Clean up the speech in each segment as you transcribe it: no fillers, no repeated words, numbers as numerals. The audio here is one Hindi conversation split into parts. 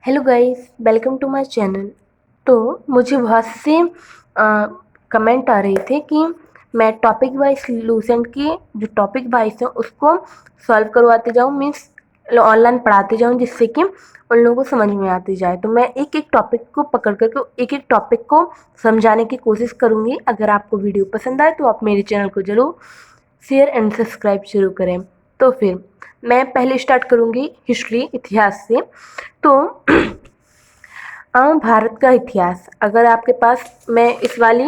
Hello guys, welcome to my channel. तो मुझे बहुत से कमेंट आ रहे थे कि मैं टॉपिक वाइज सॉल्यूशन के जो टॉपिक वाइज है उसको सॉल्व करवाते जाऊँ, मीन्स ऑनलाइन पढ़ाते जाऊँ, जिससे कि उन लोगों को समझ में आती जाए। तो मैं एक एक टॉपिक को पकड़ करके एक एक टॉपिक को समझाने की कोशिश करूँगी। अगर आपको वीडियो पसंद आए तो आप मेरे चैनल को ज़रूर शेयर एंड सब्सक्राइब जरूर करें। तो फिर मैं पहले स्टार्ट करूँगी हिस्ट्री, इतिहास से। तो भारत का इतिहास, अगर आपके पास, मैं इस वाली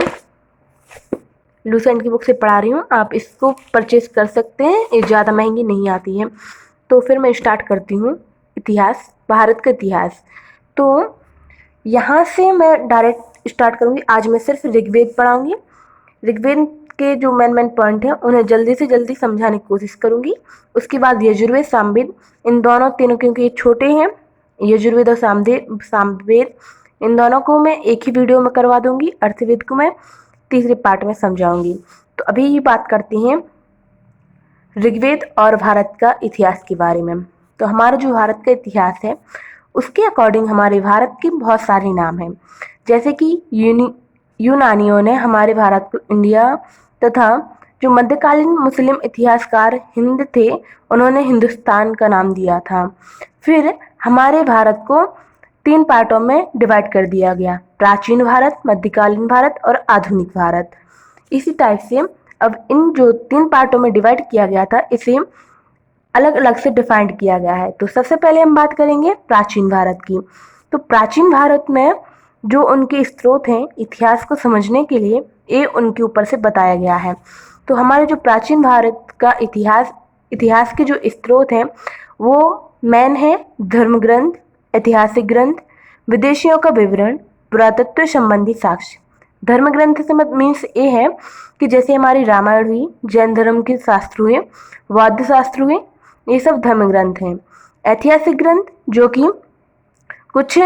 लूसेंट की बुक से पढ़ा रही हूँ, आप इसको परचेज कर सकते हैं, ये ज़्यादा महंगी नहीं आती है। तो फिर मैं स्टार्ट करती हूँ इतिहास, भारत का इतिहास। तो यहाँ से मैं डायरेक्ट स्टार्ट करूँगी। आज मैं सिर्फ ऋग्वेद पढ़ाऊँगी। ऋग्वेद के जो मेन पॉइंट हैं उन्हें जल्दी से जल्दी समझाने की कोशिश करूँगी। उसके बाद यजुर्वेद, सामवेद, इन दोनों तीनों, क्योंकि ये छोटे हैं, यजुर्वेद और सामवेद, इन दोनों को मैं एक ही वीडियो में करवा दूंगी। अर्थवेद को मैं तीसरे पार्ट में समझाऊंगी। तो अभी ये बात करते हैं ऋग्वेद और भारत का इतिहास के बारे में। तो हमारा जो भारत का इतिहास है उसके अकॉर्डिंग हमारे भारत के बहुत सारे नाम हैं, जैसे कि यूनानियों ने हमारे भारत को इंडिया, तथा जो मध्यकालीन मुस्लिम इतिहासकार हिंद थे उन्होंने हिंदुस्तान का नाम दिया था। फिर हमारे भारत को तीन पार्टों में डिवाइड कर दिया गया, प्राचीन भारत, मध्यकालीन भारत और आधुनिक भारत। इसी टाइप से अब इन जो तीन पार्टों में डिवाइड किया गया था इसे अलग अलग से डिफाइंड किया गया है। तो सबसे पहले हम बात करेंगे प्राचीन भारत की। तो प्राचीन भारत में जो उनके स्रोत हैं इतिहास को समझने के लिए, ये उनके ऊपर से बताया गया है। तो हमारे जो प्राचीन भारत का इतिहास के जो स्रोत हैं वो मेन है धर्म ग्रंथ, ऐतिहासिक ग्रंथ, विदेशियों का विवरण, पुरातत्व संबंधी साक्ष्य। धर्म ग्रंथ से मीन्स ये है कि जैसे हमारी रामायण हुई, जैन धर्म के शास्त्र हुए, बौद्ध शास्त्र हुए, ये सब धर्म ग्रंथ हैं। ऐतिहासिक ग्रंथ जो कि कुछ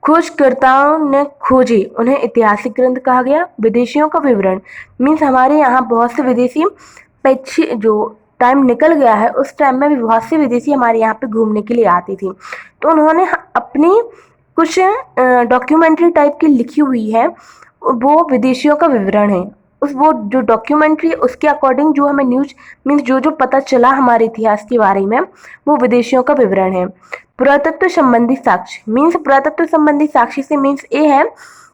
खोजकर्ताओं ने खोजे, उन्हें ऐतिहासिक ग्रंथ कहा गया। विदेशियों का विवरण मीन्स हमारे यहाँ बहुत से विदेशी पक्षी, जो टाइम निकल गया है उस टाइम में भी बहुत से विदेशी हमारे यहाँ पे घूमने के लिए आती थी, तो उन्होंने अपनी कुछ डॉक्यूमेंट्री टाइप की लिखी हुई है, वो विदेशियों का विवरण है। उस वो जो डॉक्यूमेंट्री उसके अकॉर्डिंग जो हमें न्यूज मीन्स जो जो पता चला हमारे इतिहास के बारे में, वो विदेशियों का विवरण है। पुरातत्व संबंधी साक्ष्य मीन्स, पुरातत्व संबंधी साक्ष्य से मीन्स ये है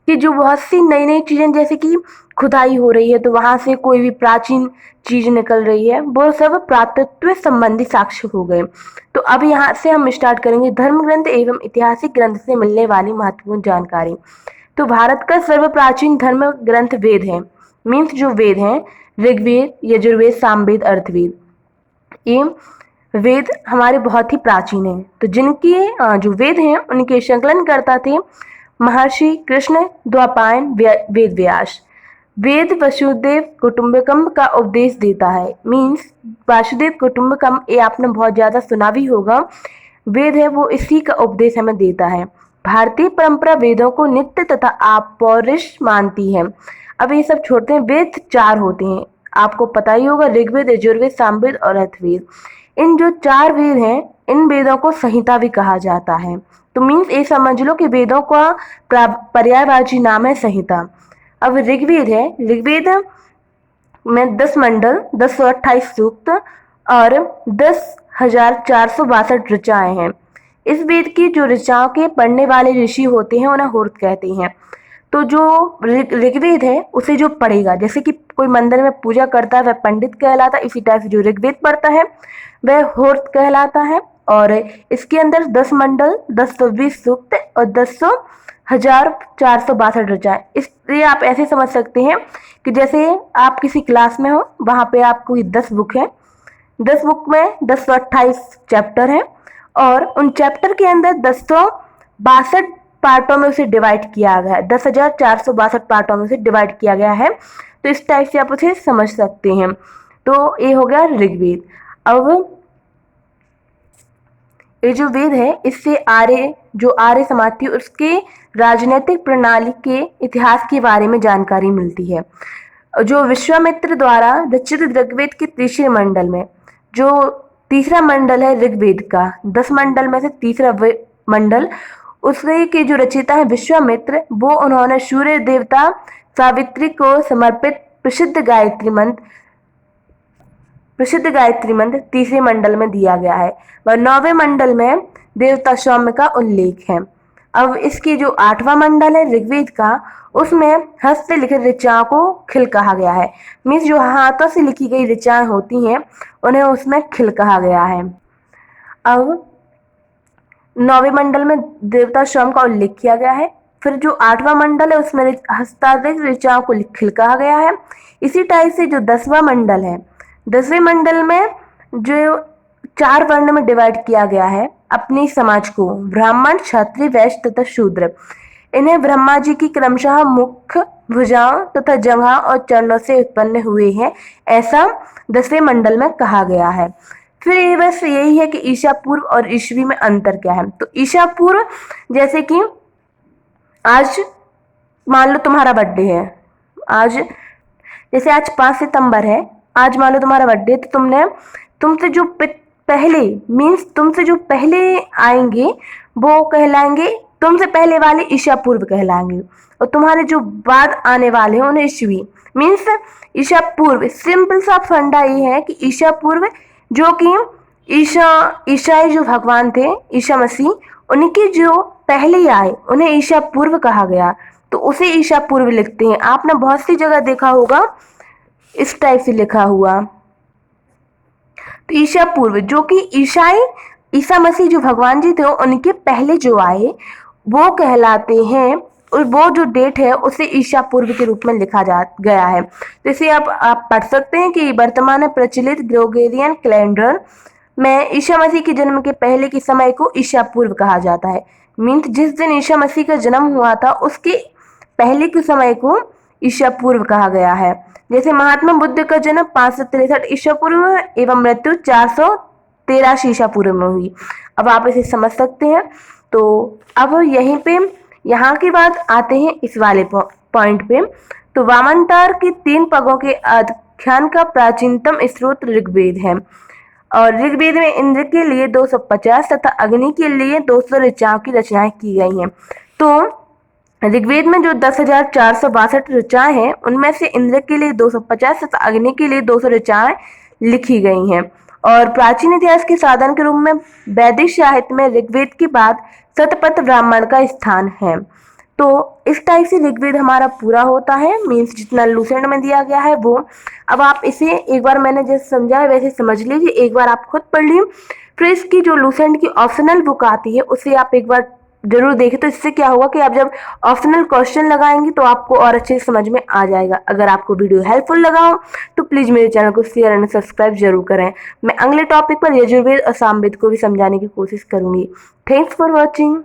कि जो बहुत सी नई नई चीज़ें, जैसे कि खुदाई हो रही है तो वहाँ से कोई भी प्राचीन चीज़ निकल रही है, वो सब पुरातत्व संबंधी साक्ष्य हो गए। तो अब यहाँ से हम स्टार्ट करेंगे धर्म ग्रंथ एवं ऐतिहासिक ग्रंथ से मिलने वाली महत्वपूर्ण जानकारी। तो भारत का सर्व प्राचीन धर्म ग्रंथ वेद है, मीन्स जो वेद हैं ऋग्वेद, यजुर्वेद, सामवेद, अर्थवेद, ये वेद हमारे बहुत ही प्राचीन हैं। तो जिनके जो वेद हैं उनके संकलन करता थे महर्षि कृष्ण द्वापायन वेद व्यास। वेद वसुदेव कुटुंबकम का उपदेश देता है, मीन्स वासुदेव कुटुंबकम, ये आपने बहुत ज़्यादा सुना भी होगा। वेद है वो इसी का उपदेश हमें देता है। भारतीय परंपरा वेदों को नित्य तथा अपौरुष मानती है। अब ये सब छोड़ते हैं, वेद चार होते हैं, आपको पता ही होगा, ऋग्वेद, यजुर्वेद, सामवेद और अथर्ववेद। इन जो चार वेद हैं इन वेदों को संहिता भी कहा जाता है। तो मीन्स ये समझ लो कि वेदों का पर्यायवाची नाम है संहिता। अब ऋग्वेद है, ऋग्वेद में 10 मंडल, 1028 सूक्त और 10,462 ऋचाएं हैं। इस वेद की जो ऋचाओं के पढ़ने वाले ऋषि होते हैं उन्हें होर्त कहते हैं। तो जो ऋग्वेद है उसे जो पढ़ेगा, जैसे कि कोई मंदिर में पूजा करता है वह पंडित कहलाता है, इसी टाइप से जो ऋग्वेद पढ़ता है वह होर्त कहलाता है। और इसके अंदर 10 मंडल, 1020 सूक्त और 10,462 ऋचाएं। इसलिए आप ऐसे समझ सकते हैं कि जैसे आप किसी क्लास में हो, वहां पे आपको 10 बुक है, 10 बुक में 1028 चैप्टर हैं और उन चैप्टर के अंदर 1062 पार्टों में उसे डिवाइड किया गया है, 10,462 पार्टों में उसे डिवाइड किया गया है। तो इस टाइप से आप उसे समझ सकते हैं। तो ये हो गया ऋग्वेद। अब ये जो वेद है इससे आर्य समाज थी उसके राजनीतिक प्रणाली के इतिहास के बारे में जानकारी मिलती है। जो विश्वामित्र द्वारा रचित ऋग्वेद के तीसरे मंडल में, जो तीसरा मंडल है ऋग्वेद का, 10 मंडल में से तीसरा मंडल, उसके के जो रचयिता है विश्वामित्र, वो उन्होंने सूर्य देवता सावित्री को समर्पित प्रसिद्ध गायत्री मंत्र तीसरे मंडल में दिया गया है व 9वें मंडल में देवता सौम्य का उल्लेख है। अब इसकी जो 8वां मंडल है ऋग्वेद का, उसमें हस्त से लिखित ऋचाओं को खिल कहा गया है। मीन्स जो हाथों से लिखी गई ऋचाएं होती हैं उन्हें उसमें खिल कहा गया है। अब 9वें मंडल में देवता सौम्य का उल्लेख किया गया है। फिर जो 8वां मंडल है उसमें हस्ताक्षरित ऋचाओं को खिल कहा गया है। इसी टाइप से जो 10वां मंडल है, 10वें मंडल में जो 4 वर्ण में डिवाइड किया गया है अपनी समाज को, ब्राह्मण, क्षत्रिय, वैश्य तथा शूद्र। इन्हें ब्रह्मा जी की क्रमशः मुख, भुजाओं तथा जंघा और चरणों से उत्पन्न हुए हैं, ऐसा 10वें मंडल में कहा गया है। फिर ये बस यही है कि ईशा पूर्व और ईस्वी में अंतर क्या है। तो ईशा पूर्व, जैसे कि आज मान लो तुम्हारा बर्थडे है, आज 5 सितंबर है, आज मान लो तुम्हारा बर्थडे, तो तुमसे जो पहले आएंगे वो कहलाएंगे, तुमसे पहले वाले ईशा पूर्व कहलाएंगे, और तुम्हारे जो बाद आने वाले हैं उन्हें ईस्वी। मीन्स ईशा पूर्व, सिंपल सा फंडा ये है कि ईशा पूर्व जो कि ईसाई जो भगवान थे, ईसा मसीह, उनके जो पहले आए उन्हें ईशा पूर्व कहा गया, तो उसे ईशा पूर्व लिखते हैं। आपने बहुत सी जगह देखा होगा इस टाइप से लिखा हुआ। तो ईशा पूर्व जो कि ईसा मसीह जो भगवान जी थे उनके पहले जो आए वो कहलाते हैं, और वो जो डेट है उसे ईशा पूर्व के रूप में लिखा गया है। जैसे आप पढ़ सकते हैं कि वर्तमान में प्रचलित ग्रेगोरियन कैलेंडर में ईशा मसीह के जन्म के पहले के समय को ईशा पूर्व कहा जाता है। मीन्स जिस दिन ईशा मसीह का जन्म हुआ था उसके पहले के समय को ईशा पूर्व कहा गया है। जैसे महात्मा बुद्ध का जन्म 563 ईशा पूर्व में एवं मृत्यु 483 ईशा पूर्व में हुई। अब आप इसे समझ सकते हैं। तो अब यहीं पे यहाँ की बात आते हैं इस वाले पॉइंट पे। तो वामनतर के 3 पगों के आख्यान का प्राचीनतम स्रोत ऋग्वेद है, और ऋग्वेद में इंद्र के लिए 250 तथा अग्नि के लिए 200 ऋचाओं की रचनाएं की गई हैं। तो ऋग्वेद में जो 10,462 ऋचाएं हैं उनमें से इंद्र के लिए 250 तथा अग्नि के लिए 200 ऋचाएं लिखी गई हैं। और प्राचीन इतिहास के साधन के रूप में वैदिक साहित्य में ऋग्वेद के बाद शतपथ ब्राह्मण का स्थान है। तो इस टाइप से ऋग्वेद हमारा पूरा होता है। मीन्स जितना लूसेंट में दिया गया है वो। अब आप इसे एक बार मैंने जैसे समझा है वैसे समझ लीजिए, एक बार आप खुद पढ़ लीजिए। फिर इसकी जो लूसेंट की ऑप्शनल बुक आती है उसे आप एक बार जरूर देखें। तो इससे क्या होगा कि आप जब ऑप्शनल क्वेश्चन लगाएंगे तो आपको और अच्छे से समझ में आ जाएगा। अगर आपको वीडियो हेल्पफुल लगा हो तो प्लीज़ मेरे चैनल को शेयर एंड सब्सक्राइब जरूर करें। मैं अगले टॉपिक पर यजुर्वेद और सामवेद को भी समझाने की कोशिश करूंगी। Thanks for watching.